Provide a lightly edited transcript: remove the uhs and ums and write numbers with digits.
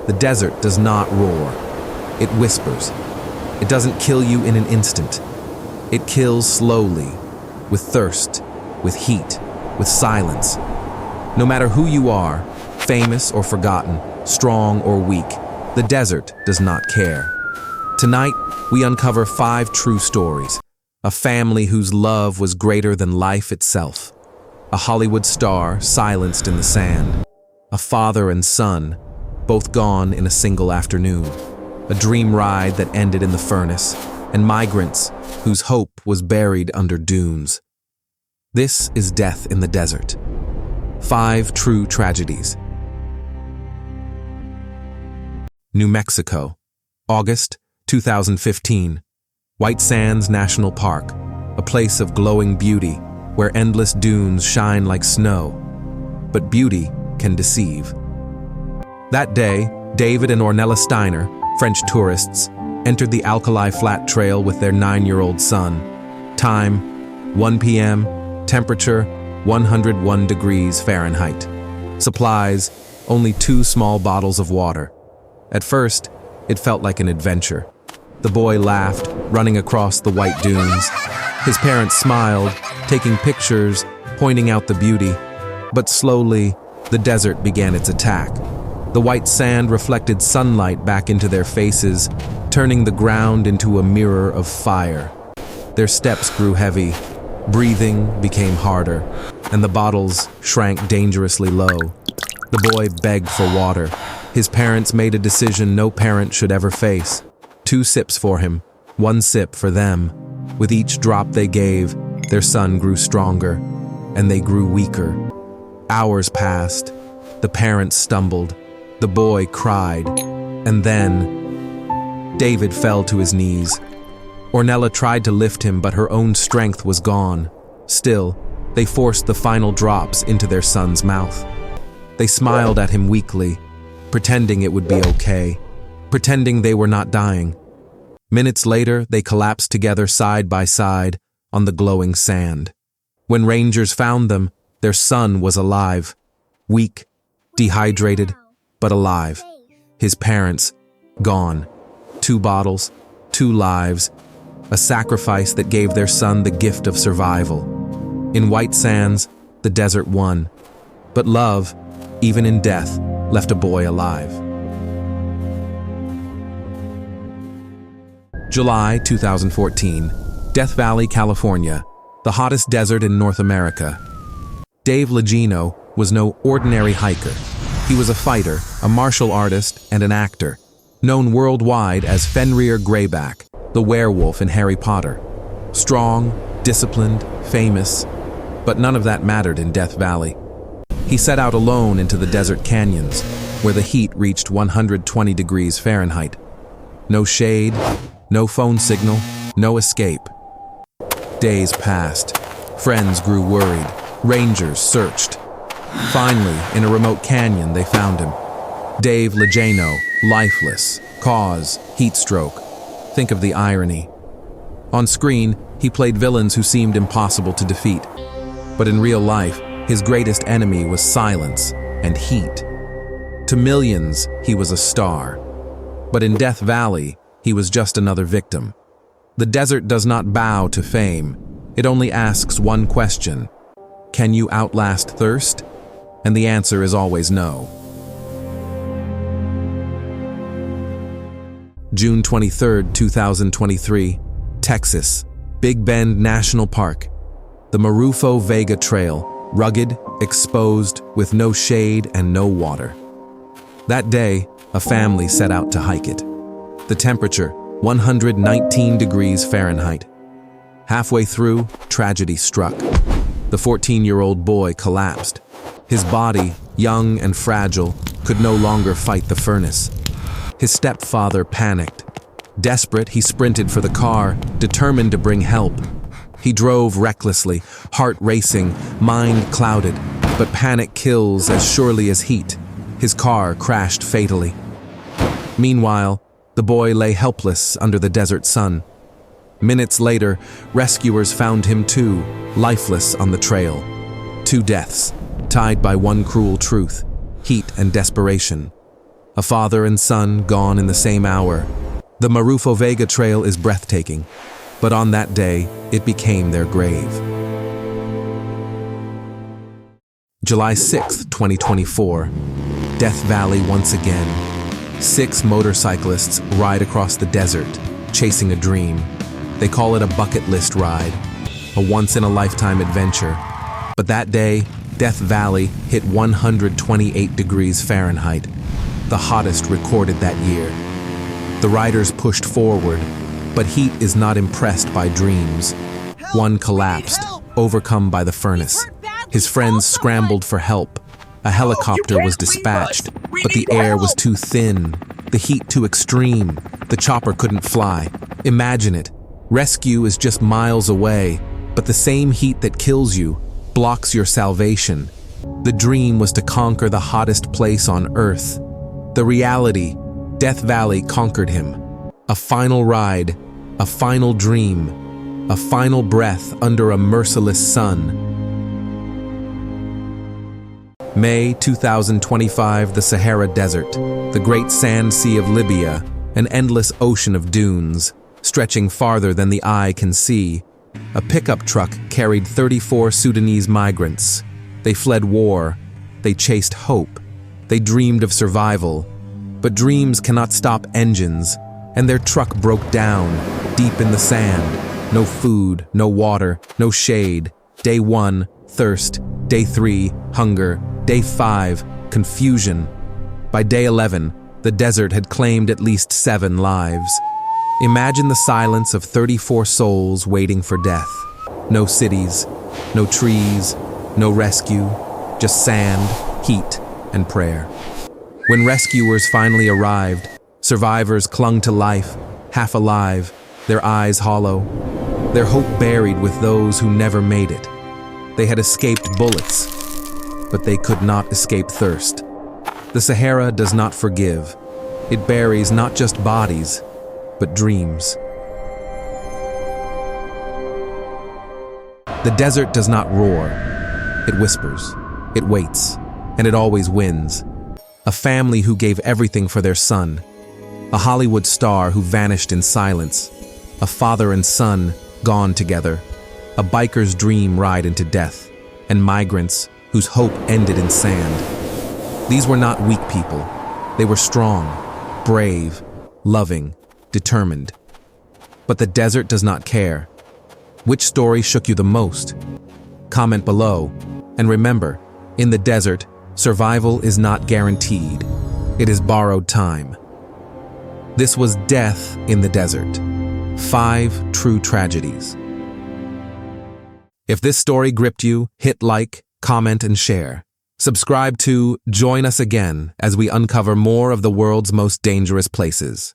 The desert does not roar. It whispers. It doesn't kill you in an instant. It kills slowly, with thirst, with heat, with silence. No matter who you are, famous or forgotten, strong or weak, the desert does not care. Tonight, we uncover 5 true stories. A family whose love was greater than life itself. A Hollywood star silenced in the sand. A father and son, both gone in a single afternoon. A dream ride that ended in the furnace, and migrants whose hope was buried under dunes. This is Death in the Desert. 5 True Tragedies. New Mexico, August 2015. White Sands National Park, a place of glowing beauty where endless dunes shine like snow. But beauty can deceive. That day, David and Ornella Steiner, French tourists, entered the Alkali Flat Trail with their 9-year-old son. Time, 1 p.m., temperature, 101 degrees Fahrenheit. Supplies, only 2 small bottles of water. At first, it felt like an adventure. The boy laughed, running across the white dunes. His parents smiled, taking pictures, pointing out the beauty. But slowly, the desert began its attack. The white sand reflected sunlight back into their faces, turning the ground into a mirror of fire. Their steps grew heavy, breathing became harder, and the bottles shrank dangerously low. The boy begged for water. His parents made a decision no parent should ever face. 2 sips for him, 1 sip for them. With each drop they gave, their son grew stronger, and they grew weaker. Hours passed. The parents stumbled. The boy cried. And then, David fell to his knees. Ornella tried to lift him, but her own strength was gone. Still, they forced the final drops into their son's mouth. They smiled at him weakly, pretending it would be okay, pretending they were not dying. Minutes later, they collapsed together side by side on the glowing sand. When rangers found them, their son was alive, weak, dehydrated, but alive. His parents, gone. 2 bottles, 2 lives, a sacrifice that gave their son the gift of survival. In White Sands, the desert won. But love, even in death, left a boy alive. July 2014, Death Valley, California, the hottest desert in North America. Dave Legino was no ordinary hiker. He was a fighter, a martial artist, and an actor, known worldwide as Fenrir Greyback, the werewolf in Harry Potter. Strong, disciplined, famous, but none of that mattered in Death Valley. He set out alone into the desert canyons, where the heat reached 120 degrees Fahrenheit. No shade, no phone signal, no escape. Days passed. Friends grew worried. Rangers searched. Finally, in a remote canyon, they found him. Dave Legeno, lifeless. Cause, heat stroke. Think of the irony. On screen, he played villains who seemed impossible to defeat. But in real life, his greatest enemy was silence and heat. To millions, he was a star. But in Death Valley, he was just another victim. The desert does not bow to fame. It only asks one question. Can you outlast thirst? And the answer is always no. June 23, 2023, Texas, Big Bend National Park. The Marufo Vega Trail, rugged, exposed, with no shade and no water. That day, a family set out to hike it. The temperature, 119 degrees Fahrenheit. Halfway through, tragedy struck. The 14-year-old boy collapsed. His body, young and fragile, could no longer fight the furnace. His stepfather panicked. Desperate, he sprinted for the car, determined to bring help. He drove recklessly, heart racing, mind clouded, but panic kills as surely as heat. His car crashed fatally. Meanwhile, the boy lay helpless under the desert sun. Minutes later, rescuers found him too, lifeless on the trail. 2 deaths, tied by one cruel truth, heat and desperation. A father and son gone in the same hour. The Marufo Vega Trail is breathtaking, but on that day, it became their grave. July 6, 2024. Death Valley once again. 6 motorcyclists ride across the desert, chasing a dream. They call it a bucket list ride, a once-in-a-lifetime adventure. But that day, Death Valley hit 128 degrees Fahrenheit, the hottest recorded that year. The riders pushed forward, but heat is not impressed by dreams. One collapsed, overcome by the furnace. His friends scrambled for help. A helicopter was dispatched, but the air was too thin, the heat too extreme. The chopper couldn't fly. Imagine it. Rescue is just miles away, but the same heat that kills you blocks your salvation. The dream was to conquer the hottest place on Earth. The reality, Death Valley conquered him. A final ride, a final dream, a final breath under a merciless sun. May 2025, the Sahara Desert, the great sand sea of Libya, an endless ocean of dunes, stretching farther than the eye can see. A pickup truck carried 34 Sudanese migrants. They fled war. They chased hope. They dreamed of survival. But dreams cannot stop engines, and their truck broke down, deep in the sand. No food, no water, no shade. Day 1, thirst. Day 3, hunger. Day 5, confusion. By day 11, the desert had claimed at least 7 lives. Imagine the silence of 34 souls waiting for death. No cities, no trees, no rescue, just sand, heat, and prayer. When rescuers finally arrived, survivors clung to life, half alive, their eyes hollow, their hope buried with those who never made it. They had escaped bullets, but they could not escape thirst. The Sahara does not forgive. It buries not just bodies, but dreams. The desert does not roar. It whispers. It waits. And it always wins. A family who gave everything for their son. A Hollywood star who vanished in silence. A father and son gone together. A biker's dream ride into death. And migrants whose hope ended in sand. These were not weak people. They were strong, brave, loving, determined. But the desert does not care. Which story shook you the most? Comment below. And remember, in the desert, survival is not guaranteed. It is borrowed time. This was Death in the Desert. 5 True Tragedies. If this story gripped you, hit like, comment, and share. Subscribe to join us again as we uncover more of the world's most dangerous places.